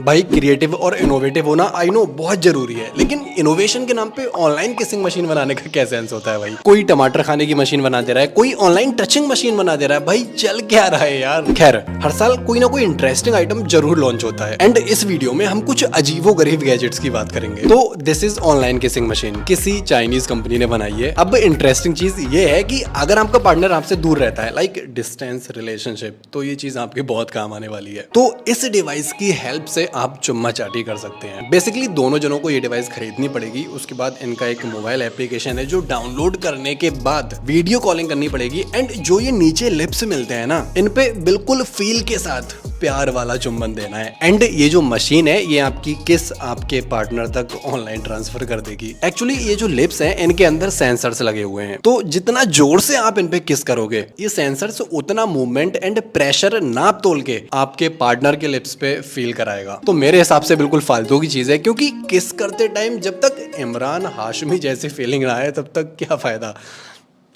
भाई क्रिएटिव और इनोवेटिव होना आई नो बहुत जरूरी है, लेकिन इनोवेशन के नाम पे ऑनलाइन किसिंग मशीन बनाने का क्या सेंस होता है भाई। कोई टमाटर खाने की मशीन बना दे रहा है, कोई ऑनलाइन टचिंग मशीन बना दे रहा है, भाई चल क्या रहा है यार। खैर, हर साल कोई ना कोई इंटरेस्टिंग आइटम जरूर लॉन्च होता है एंड इस वीडियो में हम कुछ अजीबो गरीब गैजेट्स की बात करेंगे। तो this is online kissing machine, किसी चाइनीज कंपनी ने बनाई है। अब इंटरेस्टिंग चीज ये है कि अगर आपका पार्टनर आपसे दूर रहता है, लाइक डिस्टेंस रिलेशनशिप, तो ये चीज आपके बहुत काम आने वाली है। तो इस डिवाइस की हेल्प से आप चुम्मा चाटी कर सकते हैं। बेसिकली दोनों जनों को ये डिवाइस खरीदनी पड़ेगी, उसके बाद इनका एक मोबाइल एप्लीकेशन है जो डाउनलोड करने के बाद वीडियो कॉलिंग करनी पड़ेगी एंड जो ये नीचे लिप्स मिलते हैं ना, इन पे बिल्कुल फील के साथ प्यार वाला चुम्बन देना है। एंड ये जो मशीन है ये आपकी किस आपके पार्टनर तक ऑनलाइन ट्रांसफर कर देगी। एक्चुअली ये जो लिप्स हैं इनके अंदर सेंसर्स लगे हुए हैं, तो जितना जोर से आप इन पे किस करोगे, ये सेंसर्स उतना मूवमेंट एंड प्रेशर नाप तोल के आपके पार्टनर के लिप्स पे फील कराएगा। तो मेरे हिसाब से बिल्कुल फालतू की चीज है, क्योंकि किस करते टाइम जब तक इमरान हाशमी जैसी फीलिंग ना आए तब तक क्या फायदा।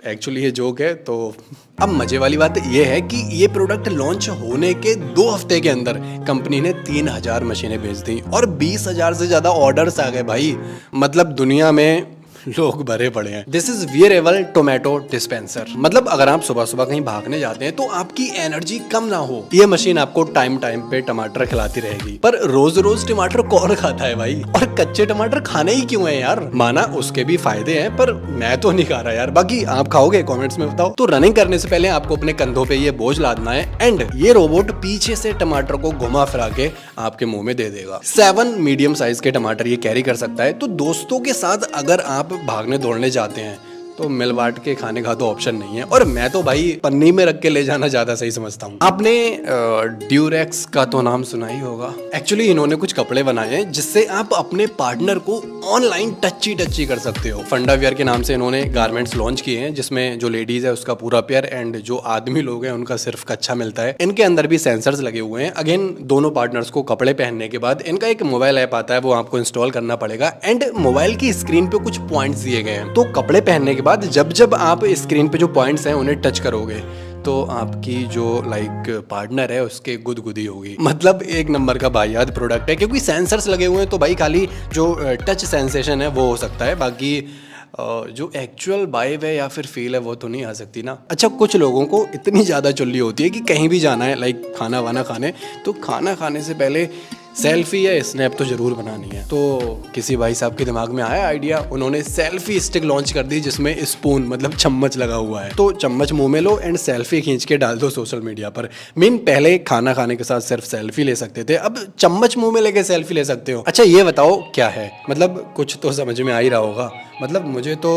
एक्चुअली ये जोक है। तो अब मजे वाली बात ये है कि ये प्रोडक्ट लॉन्च होने के 2 हफ्ते के अंदर कंपनी ने 3000 मशीनें बेच दी और 20,000 से ज्यादा ऑर्डर्स आ गए भाई। मतलब दुनिया में लोग भरे पड़े हैं। This is wearable tomato dispenser. मतलब अगर आप सुबह सुबह कहीं भागने जाते हैं तो आपकी एनर्जी कम ना हो, ये मशीन आपको टाइम टाइम पे टमाटर खिलाती रहेगी। पर रोज रोज टमाटर कौन खाता है भाई, और कच्चे टमाटर खाने ही क्यों है यार। माना उसके भी फायदे हैं, पर मैं तो नहीं खा रहा यार। बाकी आप खाओगे कॉमेंट्स में बताओ। तो रनिंग करने से पहले आपको अपने कंधों पे ये बोझ लादना है एंड ये रोबोट पीछे से टमाटर को घुमा फिरा के आपके मुंह में दे देगा। 7 मीडियम साइज के टमाटर ये कैरी कर सकता है। तो दोस्तों के साथ अगर आप भागने दौड़ने जाते हैं तो मिल बांट के खाने का तो ऑप्शन नहीं है, और मैं तो भाई पन्नी में रख के ले जाना ज्यादा सही समझता हूँ। आपने ड्यूरेक्स का तो नाम सुना ही होगा। एक्चुअली इन्होंने कुछ कपड़े बनाए हैं जिससे आप अपने पार्टनर को ऑनलाइन टच्ची कर सकते हो। फंडावियर के नाम से इन्होंने गारमेंट्स लॉन्च किए हैं, जिसमें जो लेडीज है उसका पूरा पेयर एंड जो आदमी लोग हैं उनका सिर्फ कच्चा मिलता है। इनके अंदर भी सेंसर्स लगे हुए हैं। अगेन दोनों पार्टनर्स को कपड़े पहनने के बाद इनका एक मोबाइल ऐप आता है, वो आपको इंस्टॉल करना पड़ेगा एंड मोबाइल की स्क्रीन पे कुछ पॉइंट्स दिए गए हैं। तो कपड़े पहनने के बाद जब आप स्क्रीन पे जो पॉइंट्स हैं उन्हें टच करोगे तो आपकी जो लाइक पार्टनर है उसके गुदगुदी होगी। मतलब एक नंबर का वाहियात प्रोडक्ट है, क्योंकि सेंसर्स लगे हुए हैं तो भाई खाली जो टच सेंसेशन है वो हो सकता है, बाकी जो एक्चुअल वाइब है या फिर फील है वो तो नहीं आ सकती ना। अच्छा, कुछ लोगों को इतनी ज़्यादा चुल्ली होती है कि कहीं भी जाना है लाइक खाना वाना खाने, तो खाना खाने से पहले सेल्फी या स्नैप तो जरूर बनानी है। तो किसी भाई साहब के दिमाग में आया आइडिया, उन्होंने सेल्फी स्टिक लॉन्च कर दी जिसमें स्पून मतलब चम्मच लगा हुआ है। तो चम्मच मुंह में लो एंड सेल्फी खींच के डाल दो सोशल मीडिया पर। पहले खाना खाने के साथ सिर्फ सेल्फी ले सकते थे, अब चम्मच मुंह में लेके सेल्फी ले सकते हो। अच्छा ये बताओ क्या है, मतलब कुछ तो समझ में आ ही रहा होगा। मतलब मुझे तो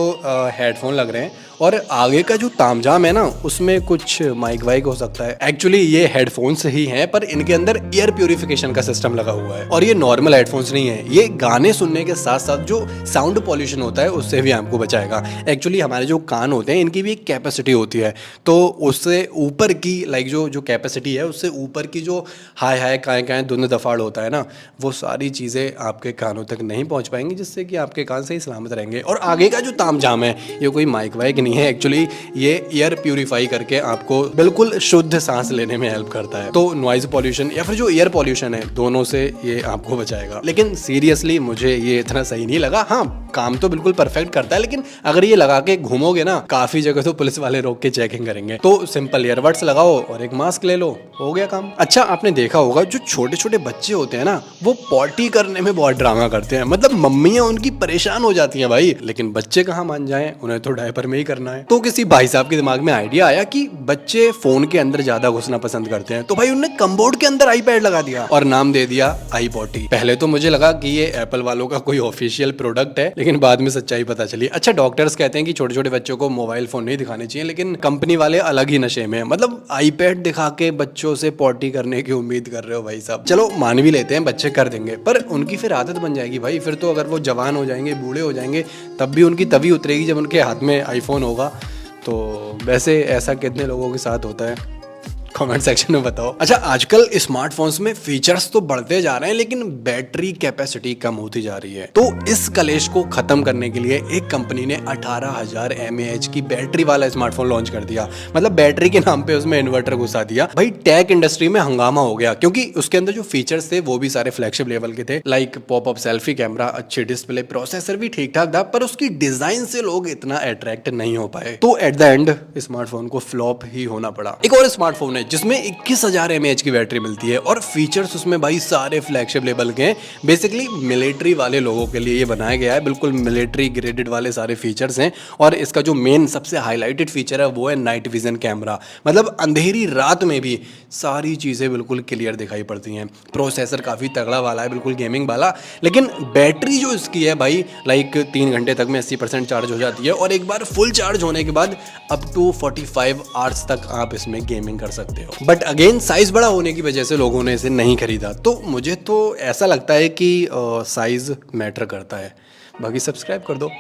हेडफोन लग रहे हैं और आगे का जो तामझाम है ना उसमें कुछ माइक वाइक हो सकता है। एक्चुअली ये हेडफोन्स ही हैं, पर इनके अंदर एयर प्यूरिफिकेशन का सिस्टम लगा हुआ है और ये नॉर्मल हेडफोन्स नहीं है। ये गाने सुनने के साथ साथ जो साउंड पॉल्यूशन होता है उससे भी आपको बचाएगा। एक्चुअली हमारे जो कान होते हैं इनकी भी एक कैपेसिटी होती है, तो उससे ऊपर की लाइक जो कैपेसिटी है उससे ऊपर की जो हाय हाय काएं धुन दफाड़ होता है ना, वो सारी चीज़ें आपके कानों तक नहीं पहुँच पाएंगी, जिससे कि आपके कान सही सलामत रहेंगे। और आगे का जो तामझाम है ये कोई माइक वाइक नहीं है, एक्चुअली ये एयर प्यूरिफाई करके आपको बिल्कुल शुद्ध सांस लेने में हेल्प करता है। तो नॉइज पॉल्यूशन या फिर जो एयर पॉल्यूशन है दोनों से ये आपको बचाएगा। लेकिन सीरियसली मुझे ये इतना सही नहीं लगा। हाँ, काम तो बिल्कुल परफेक्ट करता है, लेकिन अगर ये लगा के घूमोगे ना काफी जगह तो पुलिस वाले रोक के चेकिंग करेंगे। तो सिंपल ईयरबड्स लगाओ और एक मास्क ले लो, हो गया काम। अच्छा आपने देखा होगा जो छोटे छोटे बच्चे होते हैं ना वो पॉटी करने में बहुत ड्रामा करते हैं। मतलब मम्मियां उनकी परेशान हो जाती हैं भाई, लेकिन बच्चे कहाँ मान जाएं, उन्हें तो डायपर में ही करना है। तो किसी भाई साहब के दिमाग में आइडिया आया कि बच्चे फोन के अंदर ज्यादा घुसना पसंद करते हैं, तो भाई उन्होंने कमबोर्ड के अंदर आईपैड लगा दिया और नाम दे दिया आई पॉटी। पहले तो मुझे लगा कि ये एप्पल वालों का कोई ऑफिशियल प्रोडक्ट है, लेकिन बाद में सच्चाई पता चली। अच्छा, डॉक्टर्स कहते हैं कि छोटे छोटे बच्चों को मोबाइल फोन नहीं दिखाने चाहिए, लेकिन कंपनी वाले अलग ही नशे में, मतलब आईपैड दिखा के बच्चों से पॉटी करने की उम्मीद कर रहे हो भाई साहब। चलो मान भी लेते हैं बच्चे कर देंगे, पर उनकी फिर आदत बन जाएगी भाई। फिर तो अगर वो जवान हो जाएंगे, बूढ़े हो जाएंगे, तब भी उनकी तभी उतरेगी जब उनके हाथ में आईफोन होगा। तो वैसे ऐसा कितने लोगों के साथ होता है कमेंट सेक्शन में बताओ। अच्छा, आजकल स्मार्टफोन्स में फीचर्स तो बढ़ते जा रहे हैं लेकिन बैटरी कैपेसिटी कम होती जा रही है। तो इस कलेश को खत्म करने के लिए एक कंपनी ने 18,000 mAh की बैटरी वाला स्मार्टफोन लॉन्च कर दिया। मतलब बैटरी के नाम पे उसमें इन्वर्टर घुसा दिया। भाई टेक इंडस्ट्री में हंगामा हो गया क्योंकि उसके अंदर जो फीचर्स थे वो भी सारे फ्लैगशिप लेवल के थे, लाइक पॉपअप सेल्फी कैमरा, अच्छी डिस्प्ले, प्रोसेसर भी ठीक ठाक था, पर उसकी डिजाइन से लोग इतना अट्रैक्ट नहीं हो पाए। तो एट द एंड स्मार्टफोन को फ्लॉप ही होना पड़ा। एक और स्मार्टफोन है जिसमें 21,000 mAh की बैटरी मिलती है और फीचर्स उसमें भाई सारे फ्लैगशिप लेवल के हैं। बेसिकली मिलिट्री वाले लोगों के लिए ये बनाया गया है, बिल्कुल मिलिट्री ग्रेडेड वाले सारे फीचर्स हैं। और इसका जो मेन सबसे हाईलाइटेड फीचर है वो है नाइट विजन कैमरा। मतलब अंधेरी रात में भी सारी चीज़ें बिल्कुल क्लियर दिखाई पड़ती हैं। प्रोसेसर काफ़ी तगड़ा वाला है, बिल्कुल गेमिंग वाला। लेकिन बैटरी जो इसकी है भाई, लाइक 3 घंटे तक में 80% चार्ज हो जाती है और एक बार फुल चार्ज होने के बाद अप टू 45 आवर्स तक आप इसमें गेमिंग कर सकते हो। बट अगेन साइज बड़ा होने की वजह से लोगों ने इसे नहीं खरीदा। तो मुझे तो ऐसा लगता है कि साइज मैटर करता है। बाकी सब्सक्राइब कर दो।